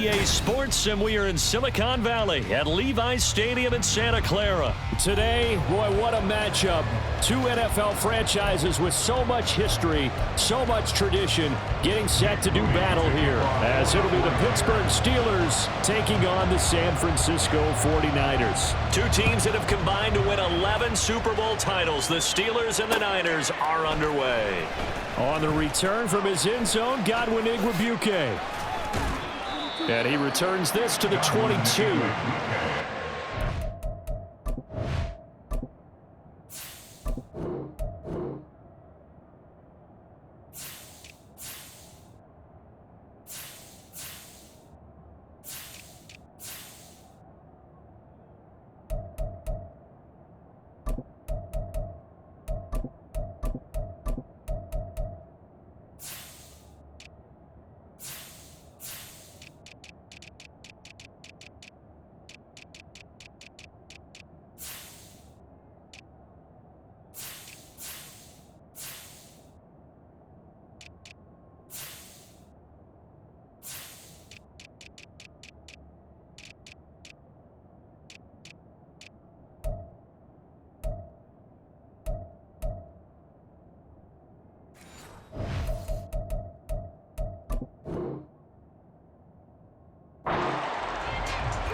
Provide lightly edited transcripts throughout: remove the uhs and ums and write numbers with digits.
EA Sports, and we are in Silicon Valley at Levi's Stadium in Santa Clara. Today, boy, what a matchup. Two NFL franchises with so much history, so much tradition, getting set to do battle here, as it'll be the Pittsburgh Steelers taking on the San Francisco 49ers. Two teams that have combined to win 11 Super Bowl titles. The Steelers and the Niners are underway. On the return from his end zone, Godwin Igwebuike. And he returns this to the 22.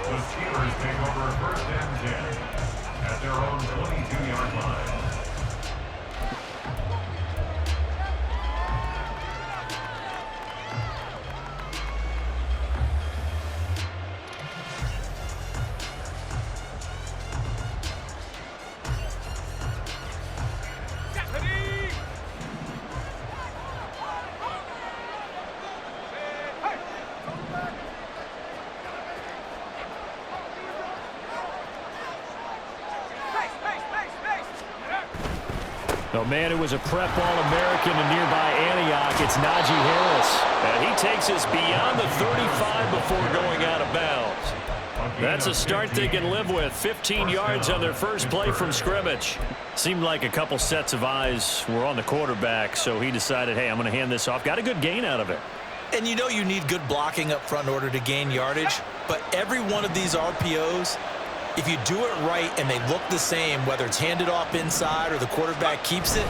The Steelers take over first and 10 at their own 22-yard line. Oh, man, it was a prep All-American in nearby Antioch. It's Najee Harris. And he takes us beyond the 35 before going out of bounds. That's a start they can live with. 15 yards on their first play from scrimmage. Seemed like a couple sets of eyes were on the quarterback, so he decided, hey, I'm going to hand this off. Got a good gain out of it. And you know you need good blocking up front in order to gain yardage, but every one of these RPOs, if you do it right and they look the same, whether it's handed off inside or the quarterback keeps it,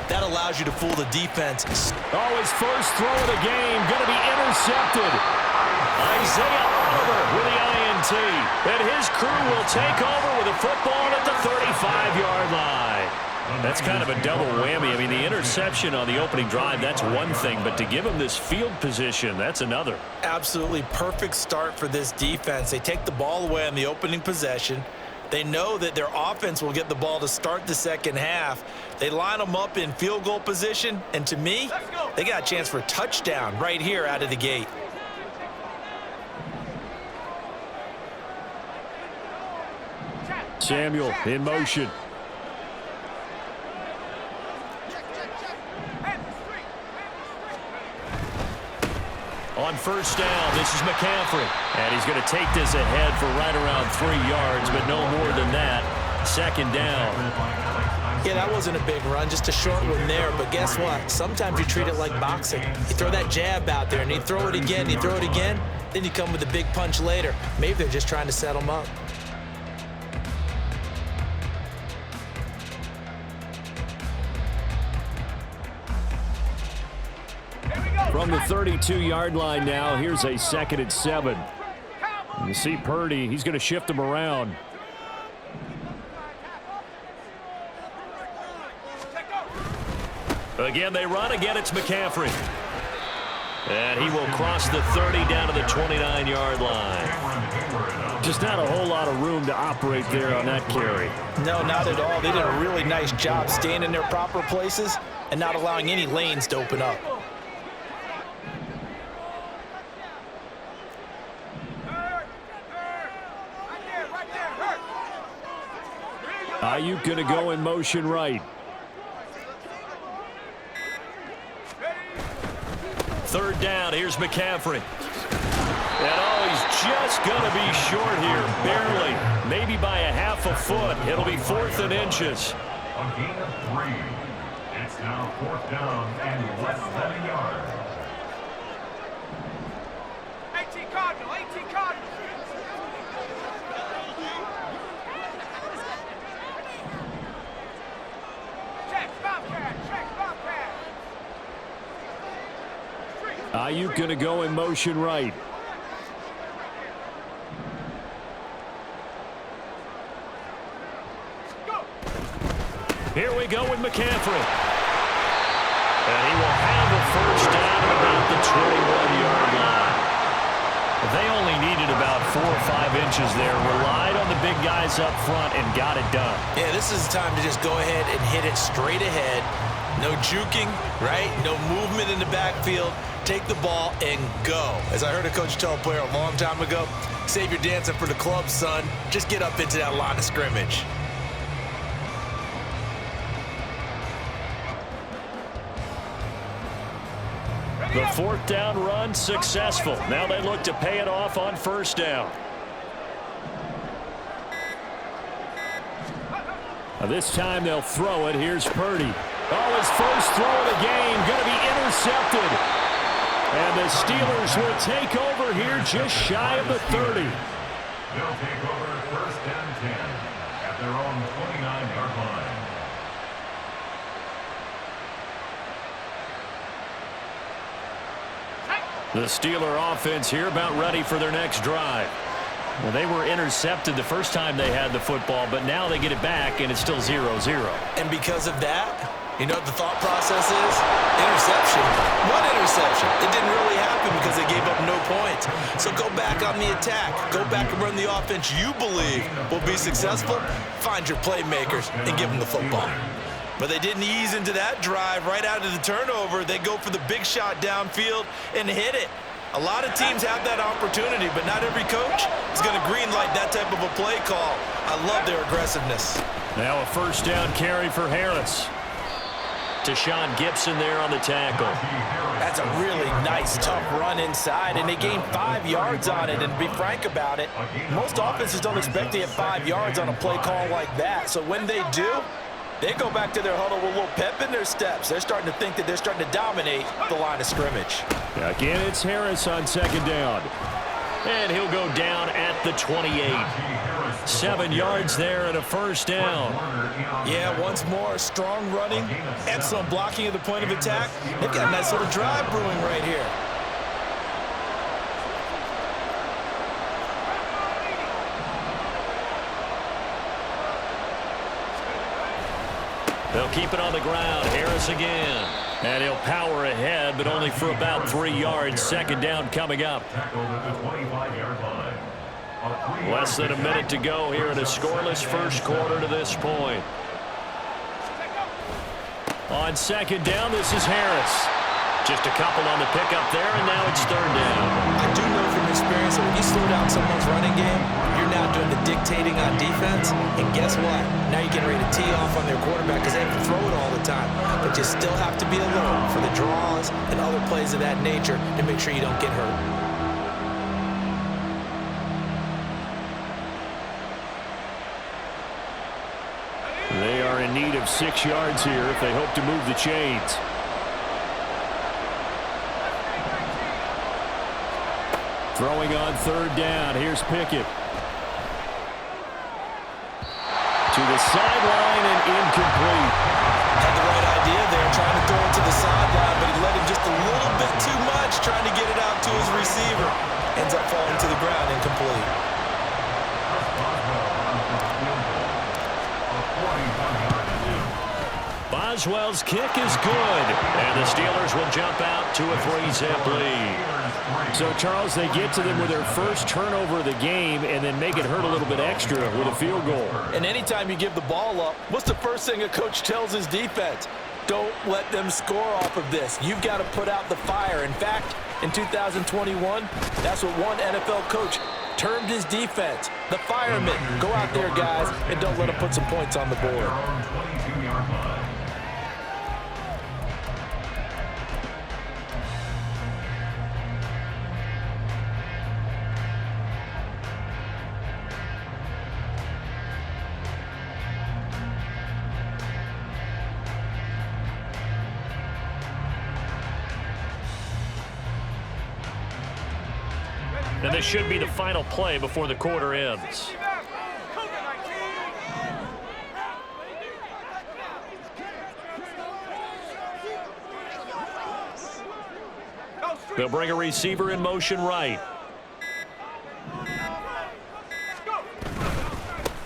that allows you to fool the defense. Oh, his first throw of the game going to be intercepted. Isaiah Oliver with the INT. And his crew will take over with a football at the 35-yard line. That's kind of a double whammy. I mean, the interception on the opening drive, that's one thing, but to give him this field position, that's another. Absolutely perfect start for this defense. They take the ball away on the opening possession. They know that their offense will get the ball to start the second half. They line them up in field goal position, and to me, they got a chance for a touchdown right here out of the gate. Samuel in motion. On first down, this is McCaffrey. And he's going to take this ahead for right around 3 yards, but no more than that. Second down. Yeah, that wasn't a big run, just a short one there. But guess what? Sometimes you treat it like boxing. You throw that jab out there, and you throw it again, you throw it again, then you come with a big punch later. Maybe they're just trying to set them up. From the 32-yard line now, here's a 2nd and 7. You see Purdy, he's going to shift him around. Again, they run. Again, it's McCaffrey. And he will cross the 30 down to the 29-yard line. Just not a whole lot of room to operate there on that carry. No, not at all. They did a really nice job staying in their proper places and not allowing any lanes to open up. Ayuk going to go in motion right. Third down, here's McCaffrey. And oh, he's just going to be short here, barely. Maybe by a half a foot. It'll be 4th and inches. A gain of 3. It's now 4th down and less than a yard. 18 Cardinal, 18. Ayuk going to go in motion right. Here we go with McCaffrey. And he will have a first down at about the 21-yard line. They only needed about 4 or 5 inches there. Relied on the big guys up front and got it done. Yeah, this is the time to just go ahead and hit it straight ahead. No juking, right? No movement in the backfield. Take the ball and go. As I heard a coach tell a player a long time ago, save your dancing for the club, son. Just get up into that line of scrimmage. The 4th down run successful. Now they look to pay it off on first down. This time they'll throw it. Here's Purdy. Oh, his first throw of the game going to be intercepted. And the Steelers will take over here just shy of the 30. They'll take over first and 10 at their own 29-yard line. The Steeler offense here about ready for their next drive. Well, they were intercepted the first time they had the football, but now they get it back, and it's still 0-0. And because of that, you know what the thought process is? Interception. One interception. It didn't really happen because they gave up no points. So go back on the attack. Go back and run the offense you believe will be successful. Find your playmakers and give them the football. But they didn't ease into that drive right out of the turnover. They go for the big shot downfield and hit it. A lot of teams have that opportunity, but not every coach is going to greenlight that type of a play call. I love their aggressiveness. Now a first down carry for Harris. Deshaun Gibson there on the tackle. That's a really nice, tough run inside, and they gained 5 yards on it. And to be frank about it, most offenses don't expect to get 5 yards on a play call like that. So when they do, they go back to their huddle with a little pep in their steps. They're starting to think that they're starting to dominate the line of scrimmage. Again, it's Harris on second down. And he'll go down at the 28. 7 yards there and a first down. Yeah, once more, strong running, excellent blocking at the point of attack. They've got a nice little drive brewing right here. They'll keep it on the ground. Harris again. And he'll power ahead, but only for about 3 yards. Second down coming up. Less than a minute to go here in a scoreless first quarter to this point. On second down, this is Harris. Just a couple on the pickup there, and now it's third down. I do know from experience that when you slow down someone's running game, you're now doing the dictating on defense. And guess what? Now you're getting ready to tee off on their quarterback because they have to throw it all the time. But you still have to be alert for the draws and other plays of that nature to make sure you don't get hurt. They are in need of 6 yards here if they hope to move the chains. Throwing on third down. Here's Pickett. To the sideline and incomplete. Had the right idea there, trying to throw it to the sideline, but he let him just a little bit too much, trying to get it out to his receiver. Ends up falling to the ground, incomplete. Boswell's kick is good, and the Steelers will jump out to a 3-zip lead. So, Charles, they get to them with their first turnover of the game and then make it hurt a little bit extra with a field goal. And anytime you give the ball up, what's the first thing a coach tells his defense? Don't let them score off of this. You've got to put out the fire. In fact, in 2021, that's what one NFL coach termed his defense. The firemen. Go out there, guys, and don't let them put some points on the board. And this should be the final play before the quarter ends. They'll bring a receiver in motion right.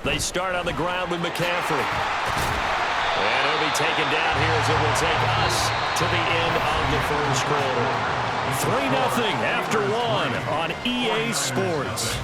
They start on the ground with McCaffrey. And it'll be taken down here as it will take us to the end of the first quarter. 3-0 after one on EA Sports.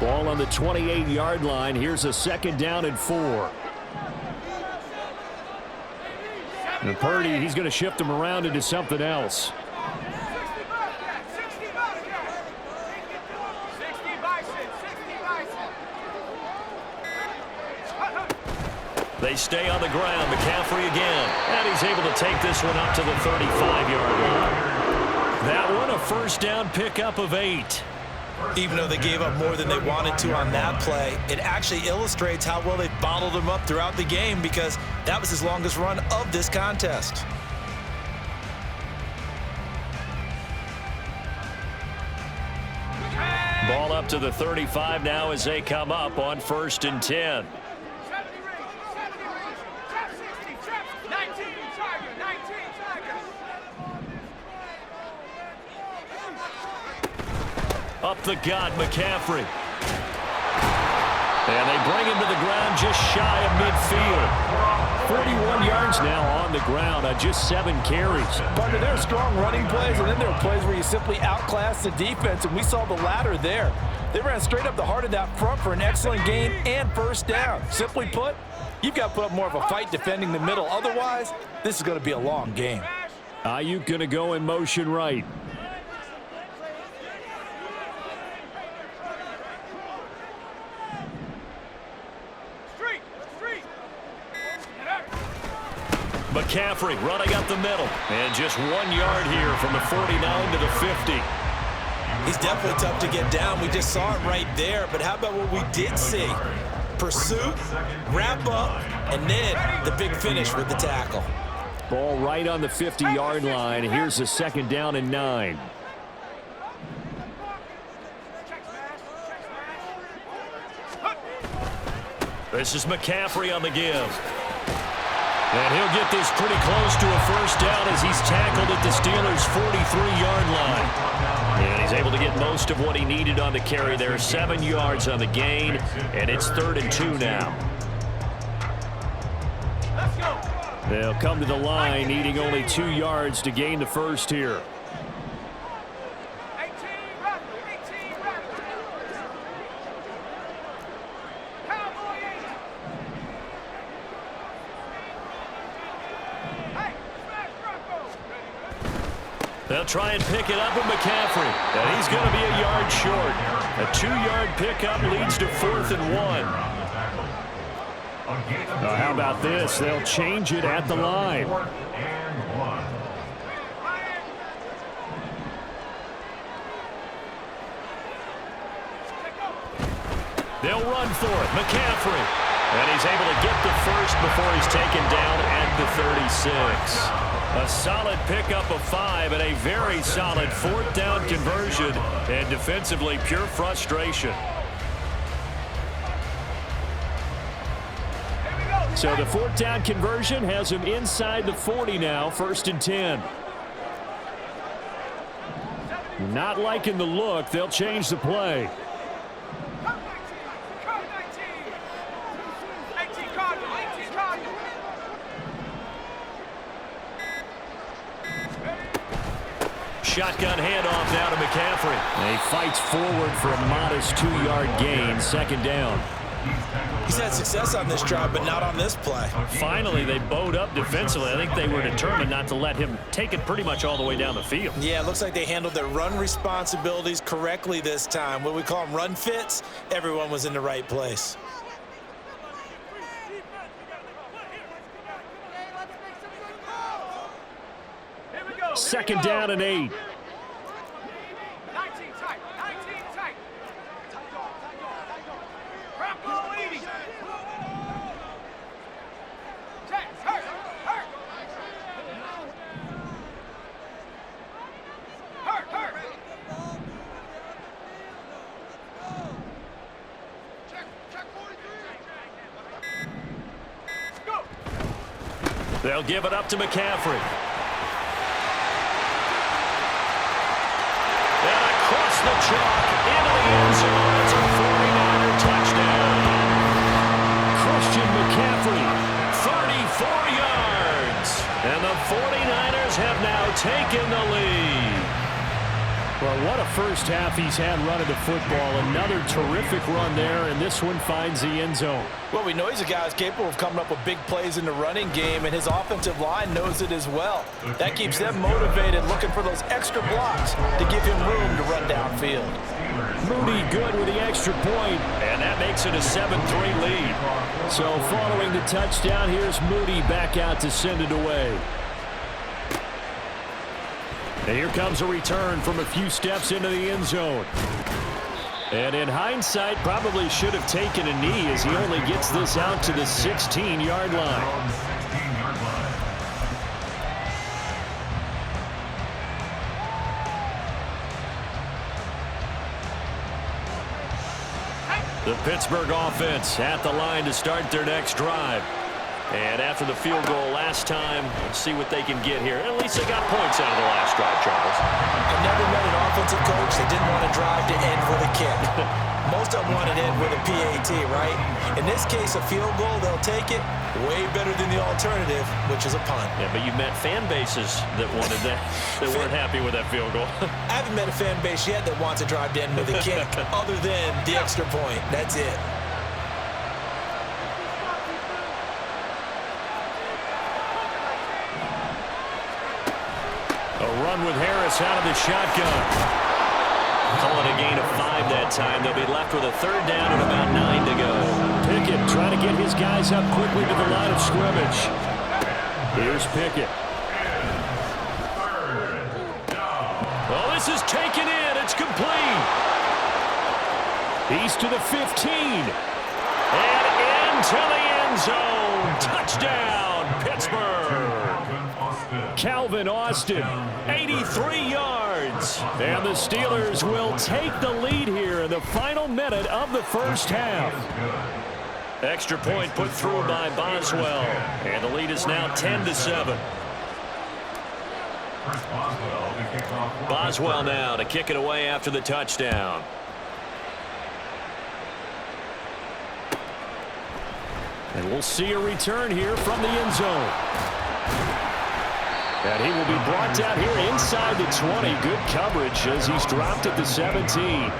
Ball on the 28-yard line. Here's a 2nd down and 4. And Purdy, he's going to shift him around into something else. They stay on the ground. McCaffrey again. And he's able to take this one up to the 35-yard line. That one a first down pickup of 8. Even though they gave up more than they wanted to on that play, it actually illustrates how well they bottled him up throughout the game because that was his longest run of this contest. Ball up to the 35 now as they come up on 1st and 10. Up the gut, McCaffrey. And they bring him to the ground just shy of midfield. 41 yards now on the ground on just 7 carries. Partner, there are strong running plays, and then there are plays where you simply outclass the defense, and we saw the latter there. They ran straight up the heart of that front for an excellent gain and first down. Simply put, you've got to put up more of a fight defending the middle. Otherwise, this is going to be a long game. Ayuk going to go in motion right. McCaffrey running up the middle. And just 1 yard here from the 49 to the 50. He's definitely tough to get down. We just saw it right there. But how about what we did see? Pursuit, wrap up, and then the big finish with the tackle. Ball right on the 50-yard line. Here's a 2nd down and 9. This is McCaffrey on the give. And he'll get this pretty close to a first down as he's tackled at the Steelers' 43-yard line. And he's able to get most of what he needed on the carry there. 7 yards on the gain, and it's 3rd and 2 now. They'll come to the line, needing only 2 yards to gain the first here. They'll try and pick it up with McCaffrey. And he's going to be a yard short. A 2-yard pickup leads to 4th and 1. How about this? They'll change it at the line. They'll run for it. McCaffrey. And he's able to get the first before he's taken down at the 36. A solid pickup of 5 and a very solid 4th down conversion. And defensively, pure frustration. So the 4th down conversion has him inside the 40 now, 1st and 10. Not liking the look. They'll change the play. Shotgun handoff now to McCaffrey. And he fights forward for a modest 2-yard gain, 2nd down. He's had success on this drive, but not on this play. Finally, they bowed up defensively. I think they were determined not to let him take it pretty much all the way down the field. Yeah, it looks like they handled their run responsibilities correctly this time. What we call them run fits, everyone was in the right place. Second down and 8. They'll give it up to McCaffrey. And across the chalk into the end zone. It's a 49er touchdown. Christian McCaffrey, 34 yards. And the 49ers have now taken the lead. Well, what a first half he's had running the football. Another terrific run there, and this one finds the end zone. Well, we know he's a guy who's capable of coming up with big plays in the running game, and his offensive line knows it as well. That keeps them motivated, looking for those extra blocks to give him room to run downfield. Moody good with the extra point. And that makes it a 7-3 lead. So following the touchdown, here's Moody back out to send it away. And here comes a return from a few steps into the end zone. And in hindsight, probably should have taken a knee as he only gets this out to the 16-yard line. The Pittsburgh offense at the line to start their next drive. And after the field goal last time, let's see what they can get here. At least they got points out of the last drive, Charles. I've never met an offensive coach that didn't want to drive to end with a kick. Most of them want to end with a PAT, right? In this case, a field goal, they'll take it. Way better than the alternative, which is a punt. Yeah, but you met fan bases that wanted that, that weren't happy with that field goal. I haven't met a fan base yet that wants to drive to end with a kick other than the extra point. That's it. A run with Harris out of the shotgun. Call it a gain of 5 that time. They'll be left with a third down and about 9 to go. Pickett trying to get his guys up quickly to the line of scrimmage. Here's Pickett. Oh, this is taken in. It's complete. He's to the 15. And into the end zone. Touchdown, Pittsburgh. Calvin Austin, 83 yards. And the Steelers will take the lead here in the final minute of the first half. Extra point put through by Boswell. And the lead is now 10-7. Boswell now to kick it away after the touchdown. And we'll see a return here from the end zone. And he will be brought down here inside the 20. Good coverage as he's dropped at the 17.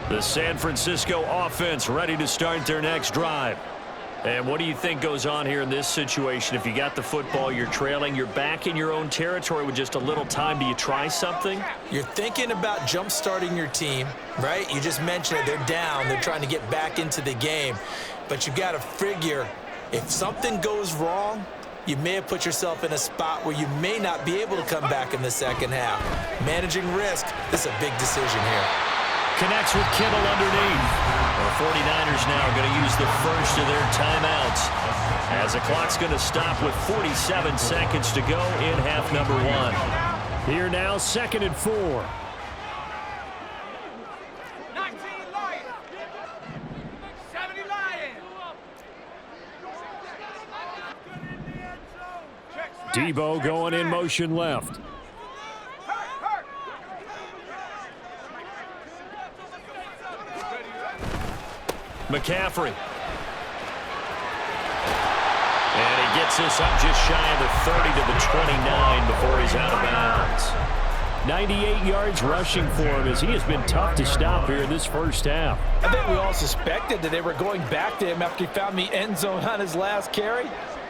The San Francisco offense ready to start their next drive. And what do you think goes on here in this situation? If you got the football, you're trailing, you're back in your own territory with just a little time. Do you try something? You're thinking about jump-starting your team, right? You just mentioned it. They're down. They're trying to get back into the game. But you've got to figure, if something goes wrong, you may have put yourself in a spot where you may not be able to come back in the second half. Managing risk, this is a big decision here. Connects with Kittle underneath. The 49ers now going to use the first of their timeouts as the clock's going to stop with 47 seconds to go in half number 1. Here now, 2nd and 4. Debo going in motion left. McCaffrey. And he gets this up just shy of the 30 to the 29 before he's out of bounds. 98 yards rushing for him as he has been tough to stop here in this first half. I think we all suspected that they were going back to him after he found the end zone on his last carry,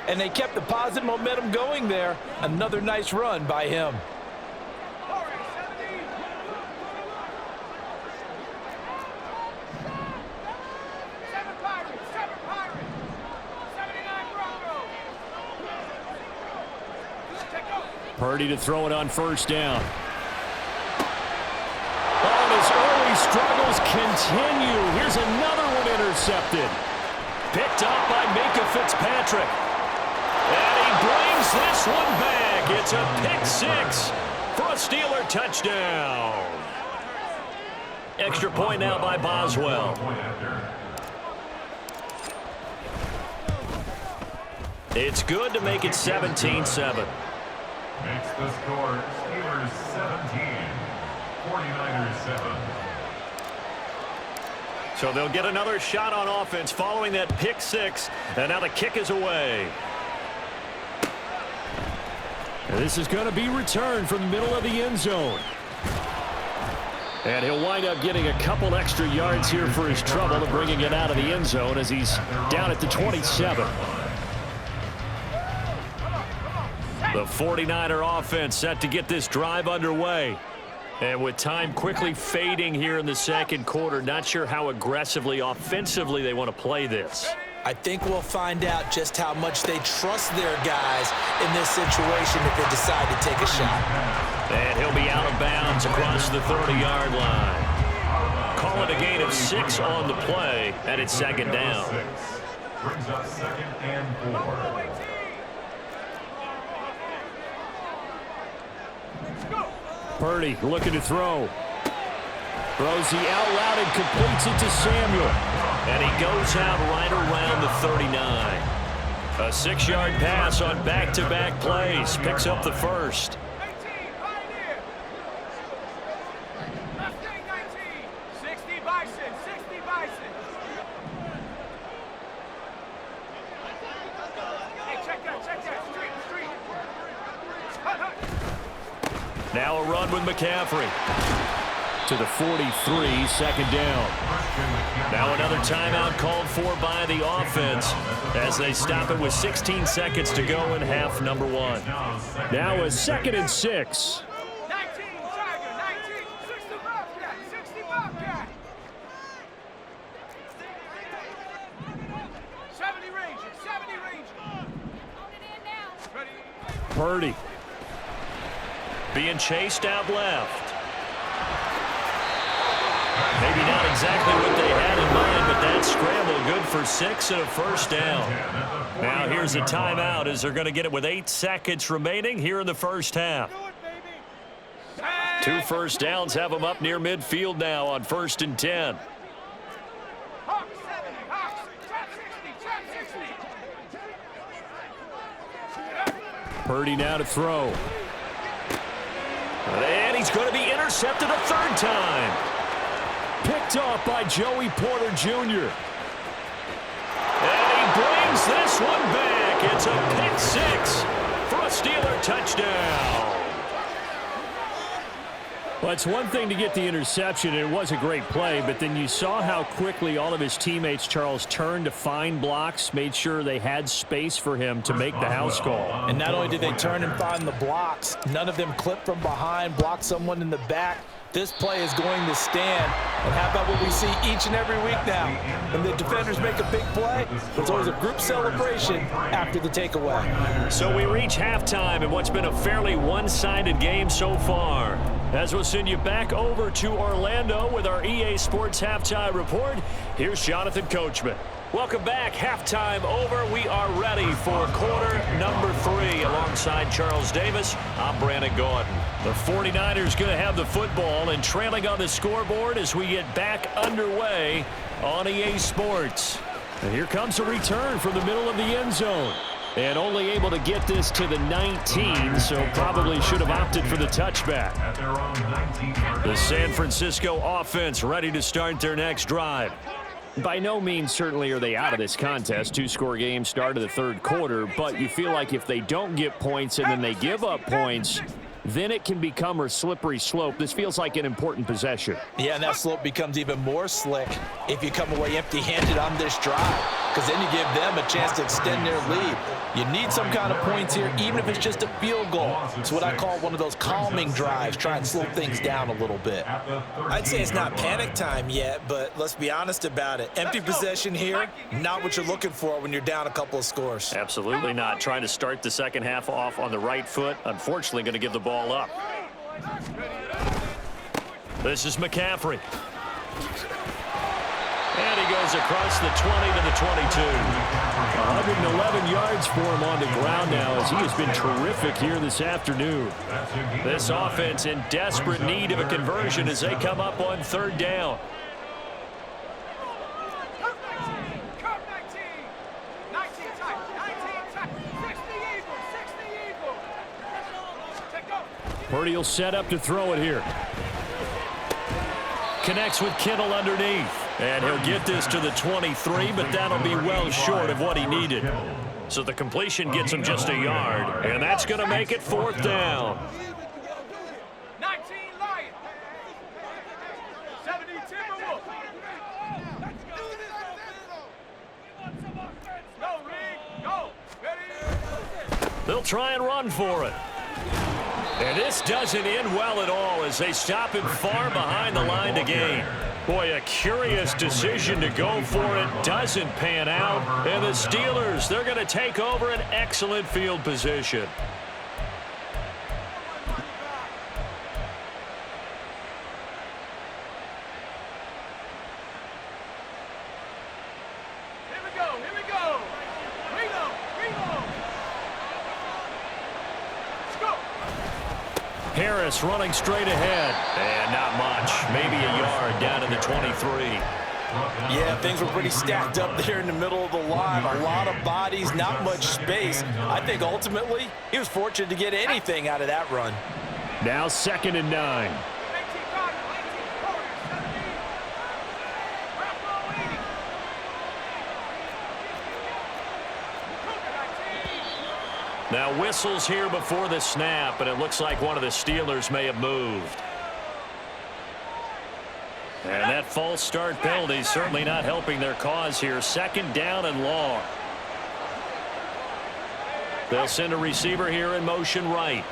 and they kept the positive momentum going there. Another nice run by him. Purdy to throw it on first down. Oh, and his early struggles continue. Here's another one intercepted. Picked up by Minka Fitzpatrick. And he brings this one back. It's a pick-6 for a Steeler touchdown. Extra point now by Boswell. It's good to make it 17-7. Makes the score Steelers 17, 49ers 7. So they'll get another shot on offense following that pick six, and now the kick is away. And this is going to be returned from the middle of the end zone. And he'll wind up getting a couple extra yards here for his trouble and bringing it out of the end zone as he's down at the 27. The 49er offense set to get this drive underway. And with time quickly fading here in the second quarter, not sure how aggressively, offensively they want to play this. I think we'll find out just how much they trust their guys in this situation if they decide to take a shot. And he'll be out of bounds across the 30-yard line. Call it a gain of 6 on the play, and it's second down. Brings up 2nd and 4. Purdy looking to throw. Throws the out route and completes it to Samuel. And he goes out right around the 39. A 6-yard pass on back-to-back plays. Picks up the first. Now a run with McCaffrey. To the 43, second down. Now another timeout called for by the offense as they stop it with 16 seconds to go in half number 1. Now a 2nd and 6. Purdy. Being chased out left. Maybe not exactly what they had in mind, but that scramble good for 6 and a first down. Now here's a timeout as they're going to get it with 8 seconds remaining here in the first half. 2 first downs have them up near midfield now on 1st and 10. Purdy now to throw. And he's going to be intercepted a 3rd time. Picked off by Joey Porter Jr. And he brings this one back. It's a pick 6 for a Steeler touchdown. Well, it's one thing to get the interception, and it was a great play, but then you saw how quickly all of his teammates, Charles, turned to find blocks, made sure they had space for him to make the house call. And not only did they turn and find the blocks, none of them clipped from behind, blocked someone in the back. This play is going to stand. And how about what we see each and every week now? When the defenders make a big play, there's always a group celebration after the takeaway. So we reach halftime in what's been a fairly one-sided game so far. As we'll send you back over to Orlando with our EA Sports Halftime Report, here's Jonathan Coachman. Welcome back. Halftime over. We are ready for quarter number 3. Alongside Charles Davis, I'm Brandon Gordon. The 49ers going to have the football and trailing on the scoreboard as we get back underway on EA Sports. And here comes a return from the middle of the end zone. And only able to get this to the 19, so probably should have opted for the touchback. The San Francisco offense ready to start their next drive. By no means certainly are they out of this contest. 2-score game, start of the 3rd quarter, but you feel like if they don't get points and then they give up points, then it can become a slippery slope. This feels like an important possession. Yeah, and that slope becomes even more slick if you come away empty-handed on this drive, because then you give them a chance to extend their lead. You need some kind of points here, even if it's just a field goal. It's what I call one of those calming drives, try and slow things down a little bit. I'd say it's not panic time yet, but let's be honest about it. Empty possession here, not what you're looking for when you're down a couple of scores. Absolutely not. Trying to start the second half off on the right foot. Unfortunately, going to give the ball up. This is McCaffrey. And he goes across the 20 to the 22. 111 yards for him on the ground now as he has been terrific here this afternoon. This offense in desperate need of a conversion as they come up on 3rd down. Purdy will set up to throw it here. Connects with Kittle underneath. And he'll get this to the 23, but that'll be well short of what he needed. So the completion gets him just a yard, and that's going to make it 4th down. 19 Lions. 70 Timberwolves. Go, Reed. Go. Ready? They'll try and run for it. And this doesn't end well at all as they stop him far behind the line to gain. Boy, a curious decision to go for it. Doesn't pan out. And the Steelers, they're going to take over an excellent field position. Here we go. Here we go. Reload. Reload. Let's go. Harris running straight ahead. And not much. Maybe a yard down to the 23. Yeah, things were pretty stacked up there in the middle of the line. A lot of bodies, not much space. I think ultimately he was fortunate to get anything out of that run. Now 2nd and 9. 18 Cardinals. 18 Warriors. 17. Bravo 80. Cougar 19. Now whistles here before the snap, and it looks like one of the Steelers may have moved. And that false start penalty is certainly not helping their cause here. 2nd down and long. They'll send a receiver here in motion right.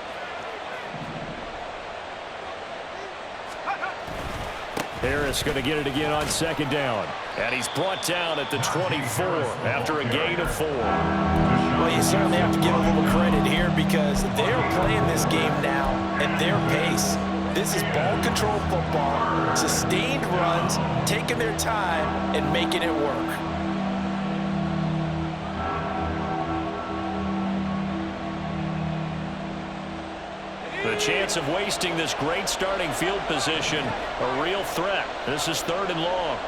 Harris going to get it again on 2nd down. And he's brought down at the 24 after a gain of 4. Well, you certainly have to give a little credit here because they're playing this game now at their pace. This is ball control football, sustained runs, taking their time and making it work. The chance of wasting this great starting field position, a real threat. This is 3rd and long.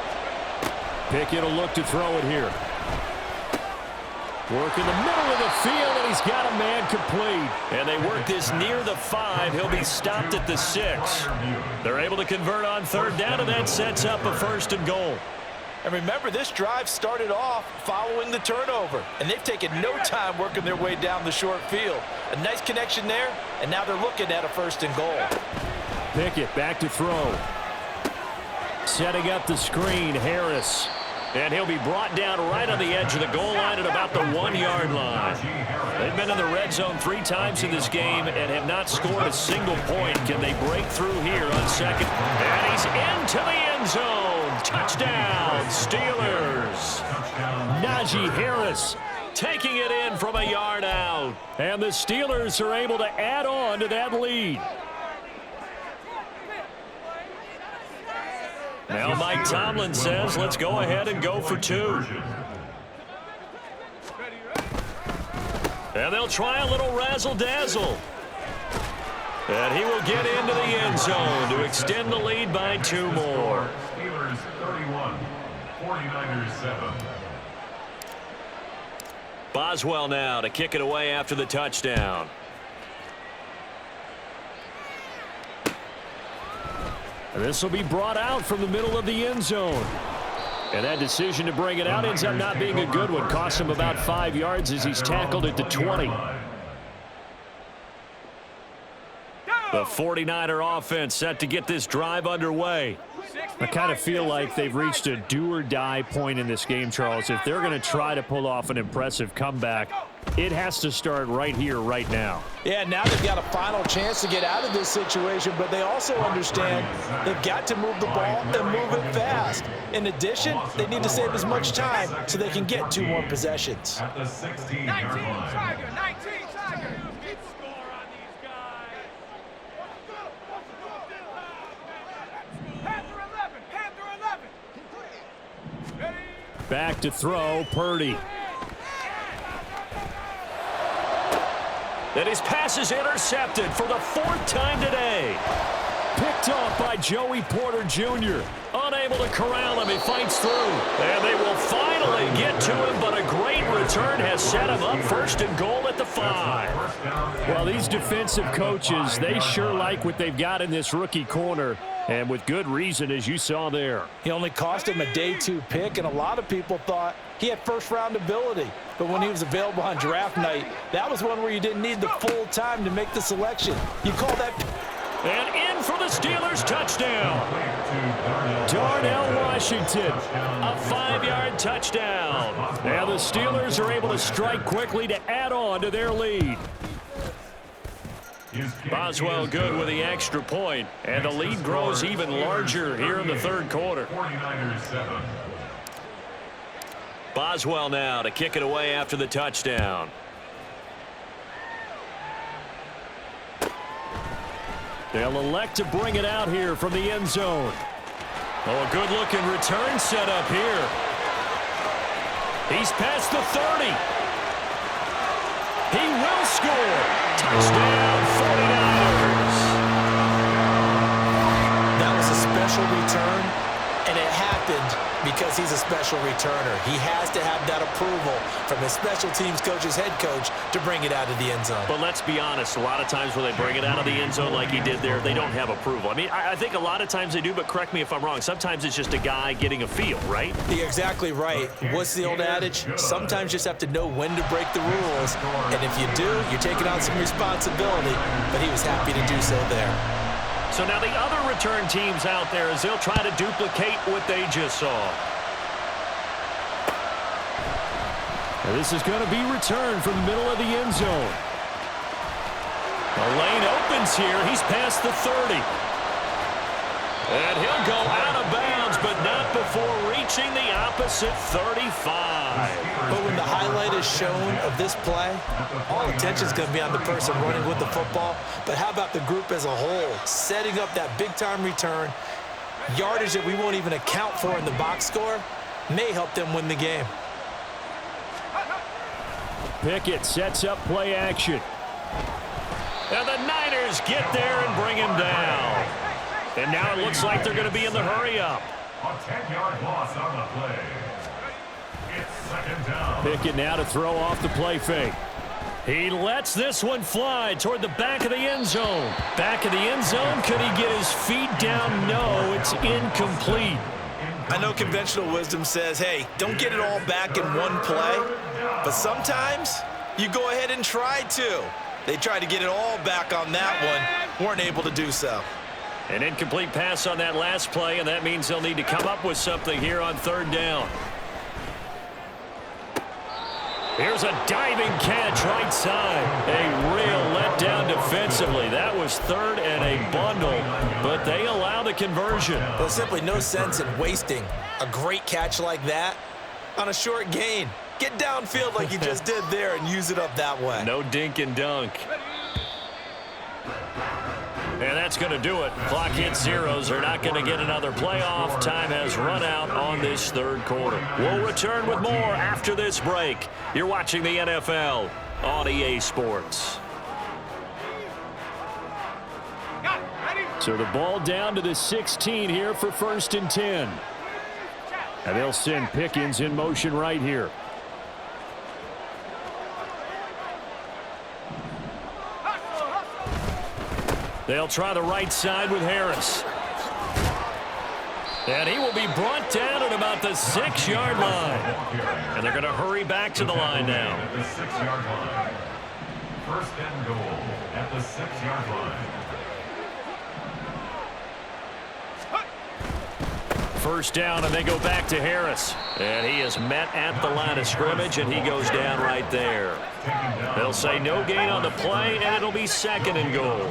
Pickett will look to throw it here. Work in the middle of the field, and he's got a man complete. And they work this near the 5. He'll be stopped at the 6. They're able to convert on 3rd down, and that sets up a 1st and goal. And remember, this drive started off following the turnover, and they've taken no time working their way down the short field. A nice connection there, and now they're looking at a 1st and goal. Pickett back to throw. Setting up the screen, Harris. And he'll be brought down right on the edge of the goal line at about the 1-yard line. They've been in the red zone 3 times in this game and have not scored a single point. Can they break through here on 2nd? And he's into the end zone. Touchdown, Steelers. Najee Harris taking it in from a yard out. And the Steelers are able to add on to that lead. Now Mike Tomlin says, let's go ahead and go for 2. And they'll try a little razzle-dazzle. And he will get into the end zone to extend the lead by 2 more. Steelers 31, 49ers 7. Boswell now to kick it away after the touchdown. And this will be brought out from the middle of the end zone. And that decision to bring it out ends up not being a good one. Cost him about 5 yards as he's tackled at the 20. The 49er offense set to get this drive underway. I kind of feel like they've reached a do-or-die point in this game, Charles. If they're going to try to pull off an impressive comeback, it has to start right here, right now. Yeah, now they've got a final chance to get out of this situation, but they also understand they've got to move the ball and move it fast. In addition, they need to save as much time so they can get 2 more possessions. At the 16-yard 19 line. Tiger. 19 Tiger. Get score on these guys. Panther 11. Panther 11. Ready? Back to throw, Purdy. And his pass is intercepted for the 4th time today. Picked off by Joey Porter Jr. Unable to corral him, he fights through. And they will finally get to him, but a great return has set him up first and goal at the 5. Well, these defensive coaches, they sure like what they've got in this rookie corner, and with good reason, as you saw there. He only cost him a day 2 pick, and a lot of people thought he had first-round ability. But when he was available on draft night, that was one where you didn't need the full time to make the selection. You call that... And in for the Steelers, touchdown. Darnell Washington. A 5-yard touchdown. Now the Steelers are able to strike quickly to add on to their lead. Boswell good with the extra point, and the lead grows even larger here in the third quarter. 49ers 7. Boswell now to kick it away after the touchdown. They'll elect to bring it out here from the end zone. Oh, a good-looking return set up here. He's past the 30. He will score. Touchdown, 49ers. That was a special return, and it happened because he's a special returner. He has to have that approval from his special teams coach's head coach to bring it out of the end zone. But let's be honest, a lot of times when they bring it out of the end zone like he did there, they don't have approval. I mean, I think a lot of times they do, but correct me if I'm wrong. Sometimes it's just a guy getting a feel, right? You're exactly right. What's the old adage? Sometimes you just have to know when to break the rules, and if you do, you're taking on some responsibility, but he was happy to do so there. So now the other return teams out there as they'll try to duplicate what they just saw. And this is going to be returned from the middle of the end zone. The lane opens here. He's past the 30. And he'll go out of bounds, but not before reaching the opposite 35. But when the highlight is shown of this play, all attention is going to be on the person running with the football. But how about the group as a whole? Setting up that big-time return, yardage that we won't even account for in the box score, may help them win the game. Pickett sets up play action. And the Niners get there and bring him down. And now it looks like they're going to be in the hurry-up. A 10-yard loss on the play. It's second down. Pickett now to throw off the play fake. He lets this one fly toward the back of the end zone. Back of the end zone, could he get his feet down? No, it's incomplete. I know conventional wisdom says, hey, don't get it all back in one play. But sometimes you go ahead and try to. They tried to get it all back on that one, weren't able to do so. An incomplete pass on that last play, and that means they'll need to come up with something here on third down. Here's a diving catch right side. A real letdown defensively. That was third and a bundle, but they allow the conversion. There's simply no sense in wasting a great catch like that on a short gain. Get downfield like you just did there and use it up that way. No dink and dunk. And that's going to do it. Clock hits zeros. They're not going to get another playoff. Time has run out on this third quarter. We'll return with more after this break. You're watching the NFL on EA Sports. So the ball down to the 16 here for 1st and 10. And they'll send Pickens in motion right here. They'll try the right side with Harris. And he will be brought down at about the 6-yard line. And they're going to hurry back to the line now. At the 6-yard line. First and goal at the 6-yard line. First down, and they go back to Harris. And he is met at the line of scrimmage, and he goes down right there. They'll say no gain on the play, and it'll be 2nd and goal.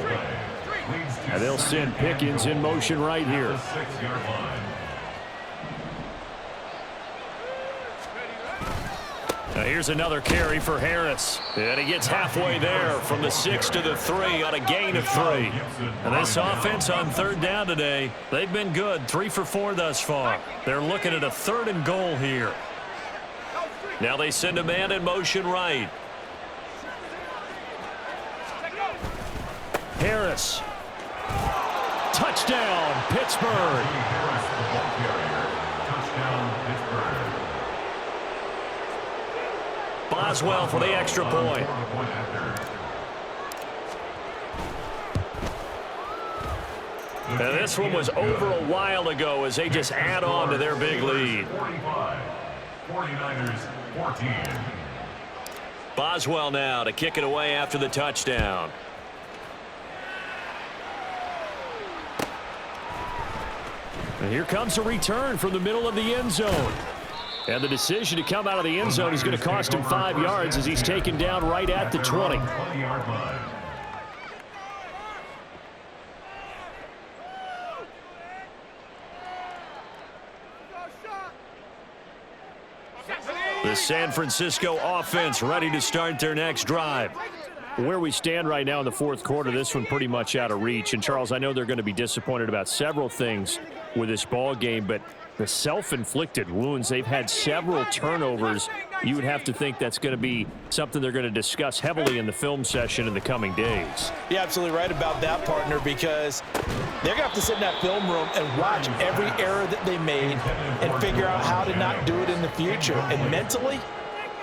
And they'll send Pickens in motion right here. 6-yard line. Now here's another carry for Harris. And he gets halfway there from the 6 to the 3 on a gain of 3. And this offense on third down today, they've been good. 3 for 4 thus far. They're looking at a 3rd and goal here. Now they send a man in motion right. Harris. Touchdown, Pittsburgh. Harris, the ball carrier. Touchdown, Pittsburgh. Boswell for the extra point. Now this one was over a while ago as they just add on to their big lead. 49ers 14. Boswell now to kick it away after the touchdown. And here comes a return from the middle of the end zone. And the decision to come out of the end zone is going to cost him 5 yards as he's taken down right at the 20. 20-yard line. The San Francisco offense ready to start their next drive. Where we stand right now in the fourth quarter, this one pretty much out of reach. And, Charles, I know they're going to be disappointed about several things with this ball game, but the self-inflicted wounds, they've had several turnovers. You would have to think that's going to be something they're going to discuss heavily in the film session in the coming days. You're absolutely right about that, partner, because they're going to have to sit in that film room and watch every error that they made and figure out how to not do it in the future. And mentally,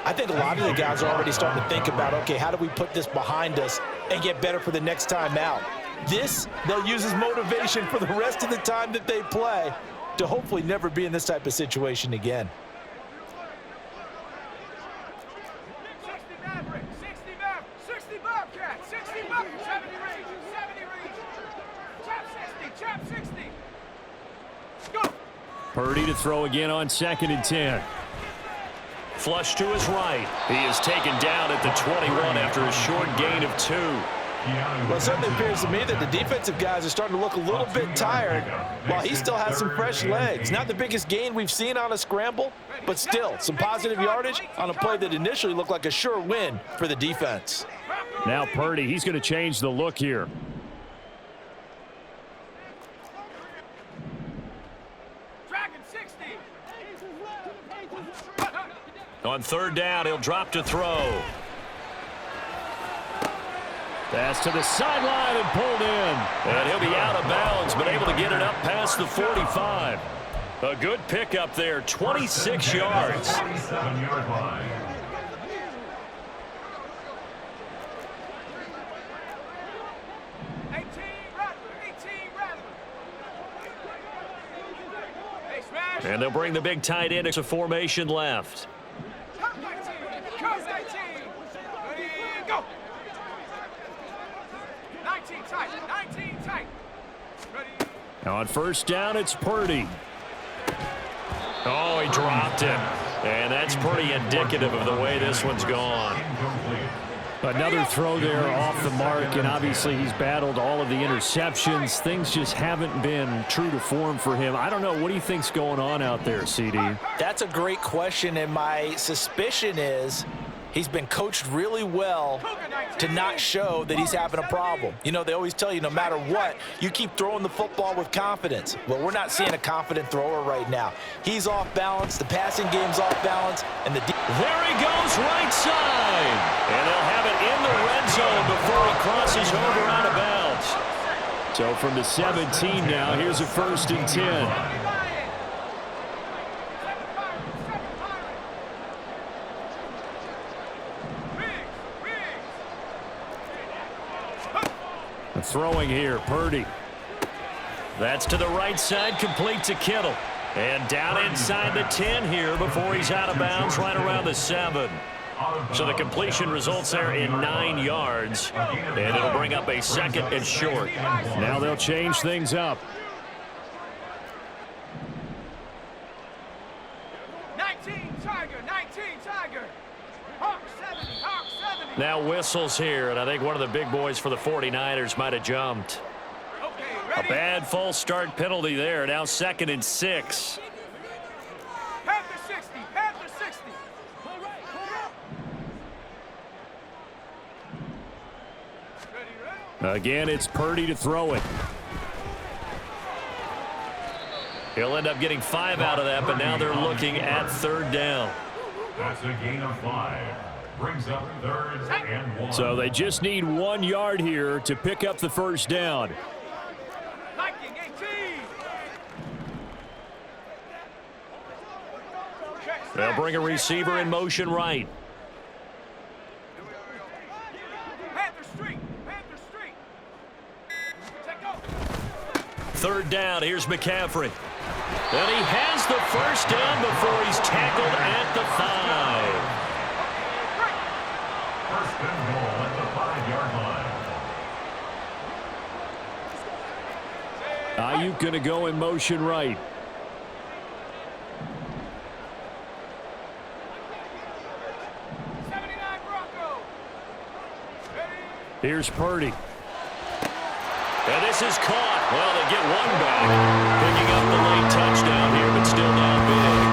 I think a lot of the guys are already starting to think about, okay, how do we put this behind us and get better for the next time out? This, they'll use as motivation for the rest of the time that they play to hopefully never be in this type of situation again. 60 Maverick, 60 Maverick, 60 Bobcat, 60 Bucket, 70 Rangers, 70 Rangers. Chop 60, chop 60. Go! Purdy to throw again on 2nd and 10. Flush to his right. He is taken down at the 21 after a short gain of 2. Well, it certainly appears to me that the defensive guys are starting to look a little bit tired while he still has some fresh legs. Not the biggest gain we've seen on a scramble, but still some positive yardage on a play that initially looked like a sure win for the defense. Now Purdy, he's going to change the look here. Dragon 60. On 3rd down, he'll drop to throw. Pass to the sideline and pulled in. And he'll be out of bounds, but able to get it up past the 45. A good pickup there, 26 yards. 47-yard line. And they'll bring the big tight end into formation left. Come 19, come 19. Ready, go. 19 tight, 19 tight. Ready. Now on 1st down, it's Purdy. Oh, he dropped it. And that's pretty indicative of the way this one's gone. Another throw there off the mark, and obviously he's battled all of the interceptions. Things just haven't been true to form for him. I don't know. What do you think's going on out there, CD? That's a great question, and my suspicion is he's been coached really well to not show that he's having a problem. You know, they always tell you no matter what, you keep throwing the football with confidence. Well, we're not seeing a confident thrower right now. He's off balance, the passing game's off balance, and there he goes right side. And they'll have it in the red zone before he crosses over out of bounds. So from the 17 now, here's a 1st and 10. Throwing here, Purdy. That's to the right side, complete to Kittle. And down inside the 10 here before he's out of bounds right around the 7. So the completion results there in 9 yards. And it'll bring up a 2nd and short. Now they'll change things up. 19 Tiger, 19 Tiger. Hawk 70, Hawk 70. Now whistles here, and I think one of the big boys for the 49ers might have jumped. Okay, A ready. bad false start penalty there. Now 2nd and 6. Panther 60, Panther 60. Ready, ready. Again, it's Purdy to throw it. He'll end up getting 5 out of that, but now they're looking at 3rd down. That's a gain of 5. Brings up 3rd and 1. So they just need 1 yard here to pick up the 1st down. Viking 18. They'll bring a receiver in motion right. third down. Here's McCaffrey. And he has the first down before he's tackled at the 5. First and goal at the 5-yard line. Ayuk going to go in motion right. Here's Purdy. And this is caught. Well, they get one back. Picking up the late touchdown here, but still down big.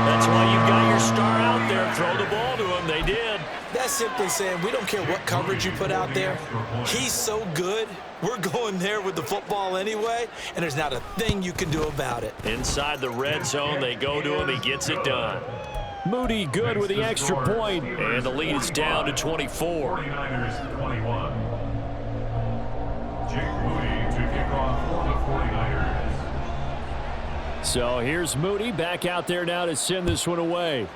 That's why you've got your star out there. Throw the ball to him. They did. That's simply saying we don't care what coverage you put out there. He's so good. We're going there with the football anyway, and there's not a thing you can do about it. Inside the red zone, they go to him. He gets it done. Moody good with the extra point. And the lead is down to 24. 49ers 21. Jake Moody to kick off for the 49ers. So here's Moody back out there now to send this one away.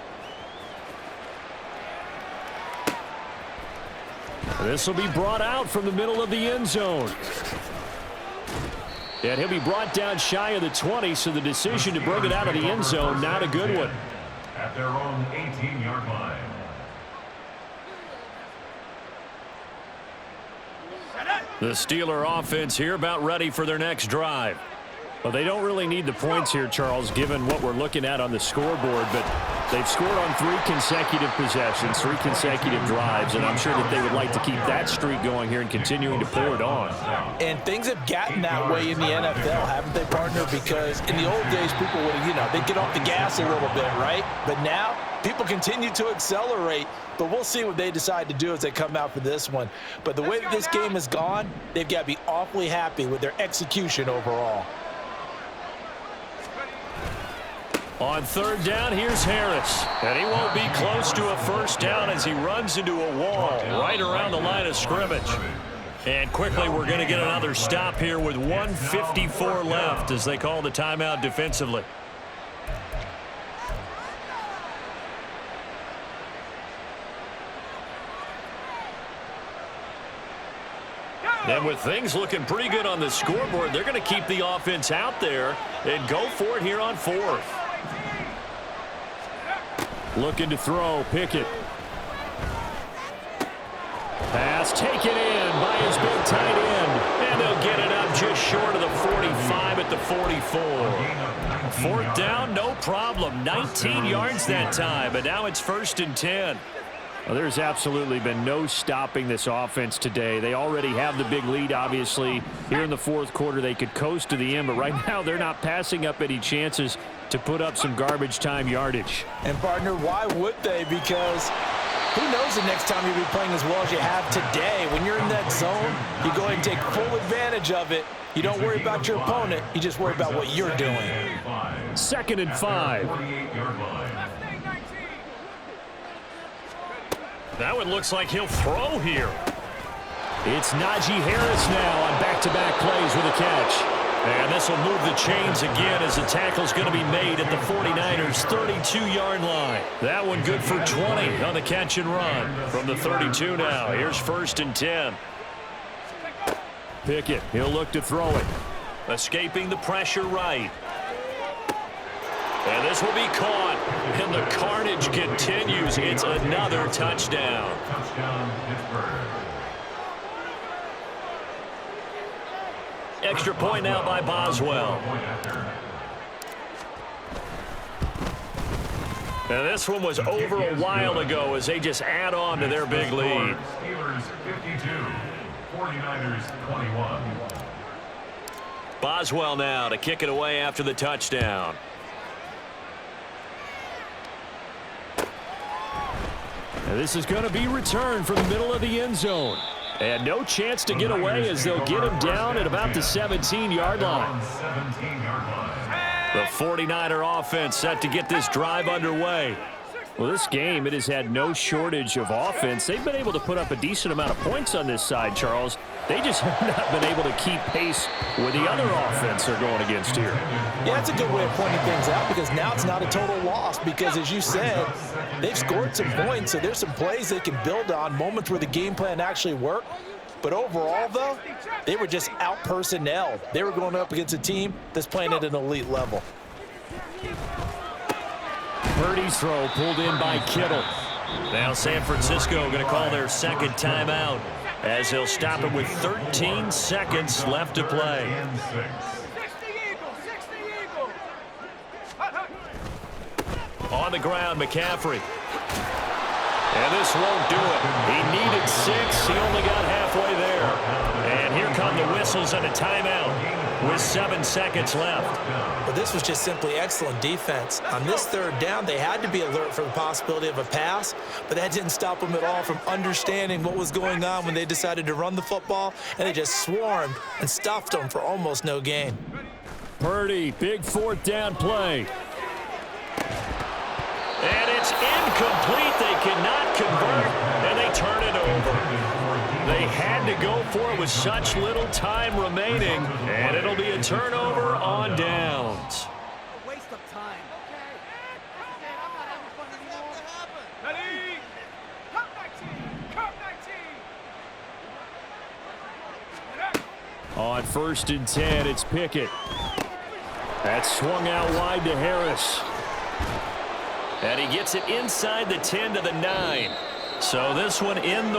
This will be brought out from the middle of the end zone. And he'll be brought down shy of the 20, so the decision to bring it out of the end zone, not a good one. At their own 18-yard line. The Steeler offense here about ready for their next drive. Well, they don't really need the points here, Charles, given what we're looking at on the scoreboard, but they've scored on 3 consecutive possessions, 3 consecutive drives, and I'm sure that they would like to keep that streak going here and continuing to pour it on. And things have gotten that way in the NFL, haven't they, partner? Because in the old days, people would, they'd get off the gas a little bit, right? But now, people continue to accelerate, but we'll see what they decide to do as they come out for this one. But the way that this game has gone, they've got to be awfully happy with their execution overall. On third down, here's Harris. And he won't be close to a first down as he runs into a wall right around the line of scrimmage. And quickly, we're going to get another stop here with 1:54 left as they call the timeout defensively. And with things looking pretty good on the scoreboard, they're going to keep the offense out there and go for it here on 4th. Looking to throw, Pickett. Pass taken in by his big tight end. And they'll get it up just short of the 45 at the 44. 4th down, no problem. 19 yards that time, but now it's 1st and 10. Well, there's absolutely been no stopping this offense today. They already have the big lead, obviously. Here in the 4th quarter, they could coast to the end, but right now they're not passing up any chances to put up some garbage time yardage. And, partner, why would they? Because who knows the next time you'll be playing as well as you have today. When you're in that zone, you go ahead and take full advantage of it. You don't worry about your opponent. You just worry about what you're doing. 2nd and 5. Now it looks like he'll throw here. It's Najee Harris now on back-to-back plays with a catch. And this will move the chains again as the tackle's going to be made at the 49ers' 32-yard line. That one good for 20 on the catch and run. From the 32 now, here's 1st and 10. Pickett, he'll look to throw it. Escaping the pressure right. And this will be caught. And the carnage continues. It's another touchdown. Touchdown, Pittsburgh. Extra point now by Boswell. And this one was over a while ago as they just add on to their big lead. Steelers 52, 49ers 21. Boswell now to kick it away after the touchdown. And this is going to be returned from the middle of the end zone. And no chance to get away as they'll get him down at about the 17-yard line. The 49er offense set to get this drive underway. Well, this game, it has had no shortage of offense. They've been able to put up a decent amount of points on this side, Charles. They just have not been able to keep pace with the other offense they're going against here. Yeah, that's a good way of pointing things out because now it's not a total loss because, as you said, they've scored some points, so there's some plays they can build on, moments where the game plan actually worked. But overall, though, they were just out-personnelled. They were going up against a team that's playing at an elite level. Purdy's throw pulled in by Kittle. Now San Francisco going to call their second timeout as he'll stop it with 13 seconds left to play. 60 Eagles, 60 Eagles. Hut, hut. On the ground, McCaffrey. And this won't do it. He needed 6. He only got halfway there. And here come the whistles and a timeout with 7 seconds left. But this was just simply excellent defense. On this third down, they had to be alert for the possibility of a pass, but that didn't stop them at all from understanding what was going on when they decided to run the football, and they just swarmed and stuffed them for almost no gain. Purdy, big fourth down play. And it's incomplete. They cannot convert, and they turn it over. They had to go for it with such little time remaining, and it'll be a turnover on downs. A waste of time. Okay, I'm not having fun anymore. Ready? Come 19. Come 19. On 1st and 10, it's Pickett. That's swung out wide to Harris. And he gets it inside the 10 to the 9. So this one in the